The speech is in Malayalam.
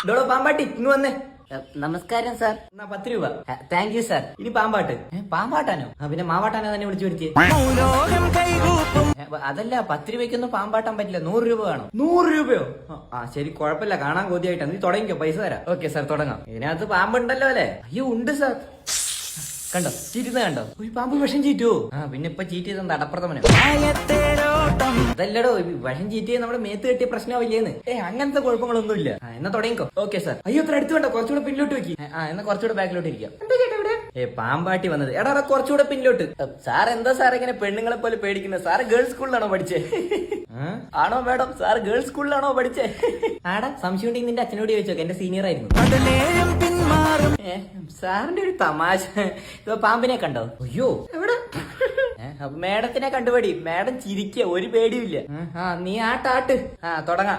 ഇതോടെ പാമ്പാട്ടി ഇന്ന് വന്നേ. നമസ്കാരം സാർ. എന്നാ 10 രൂപ. Thank you sir. ഇനി പാമ്പാട്ട്. പാമ്പാട്ടാനോ? പിന്നെ മാവാട്ടാനോ തന്നെ വിളിച്ചു വരുത്തിയേ. അതല്ല, 10 രൂപയ്ക്കൊന്നും പാമ്പാട്ടാൻ പറ്റില്ല. 100 രൂപ വേണം. 100 രൂപയോ? ആ ശരി, കുഴപ്പമില്ല, കാണാൻ കൊതിയായിട്ടാ. നീ തുടങ്ങിക്കോ, പൈസ തരാം. ഓക്കെ സാർ, തുടങ്ങാം. ഇതിനകത്ത് പാമ്പുണ്ടല്ലോ അല്ലേ? അയ്യോ, ഉണ്ട് സാർ. കണ്ടോ, ചീറ്റുന്ന കണ്ടോ? ഒരു പാമ്പ് വിഷം ചീറ്റുവോ? പിന്നെ ഇപ്പൊ ചീറ്റ് ചെയ്ത അടപ്രഥമനോ? അതല്ലടോ, വിഷം ചീറ്റ് ചെയ്ത് നമ്മുടെ മേത്ത് കെട്ടിയ പ്രശ്നമാവില്ലേന്ന്. അങ്ങനത്തെ കുഴപ്പങ്ങളൊന്നുമില്ല. എന്നാ തുടങ്ങിക്കോ. Okay sir. അയ്യോ, അത്ര അടുത്ത് വേണ്ട, കുറച്ചുകൂടെ പിന്നിലോട്ട് വെക്കി. എന്നാ കുറച്ചുകൂടെ ബാക്കിലോട്ട് ഇരിക്കാം. പാമ്പാട്ടി വന്നത്. എടാ കുറച്ചുകൂടെ പിന്നിലോട്ട്. സാർ എന്താ സാർ ഇങ്ങനെ പെണ്ണുങ്ങളെ പോലെ പേടിക്കുന്നത്? സാറ് ഗേൾസ് സ്കൂളിലാണോ പഠിച്ചേ? ആണോ മാഡം? സാർ ഗേൾസ് സ്കൂളിലാണോ പഠിച്ചേ? ആടാ, സംശയം ഉണ്ടെങ്കിൽ നിന്റെ അച്ഛനോട് ചോദിച്ചോക്കെ, എന്റെ സീനിയർ ആയിരുന്നു. സാറിന്റെ ഒരു തമാശ. ഇപ്പൊ പാമ്പിനെ കണ്ടോ? അയ്യോ, എവിടെ? അപ്പൊ മേഡത്തിനെ കണ്ടുപടി. മേഡം ചിരിക്കുക, ഒരു പേടിയില്ല. നീ ആട്ടാട്ട്. തുടങ്ങാം.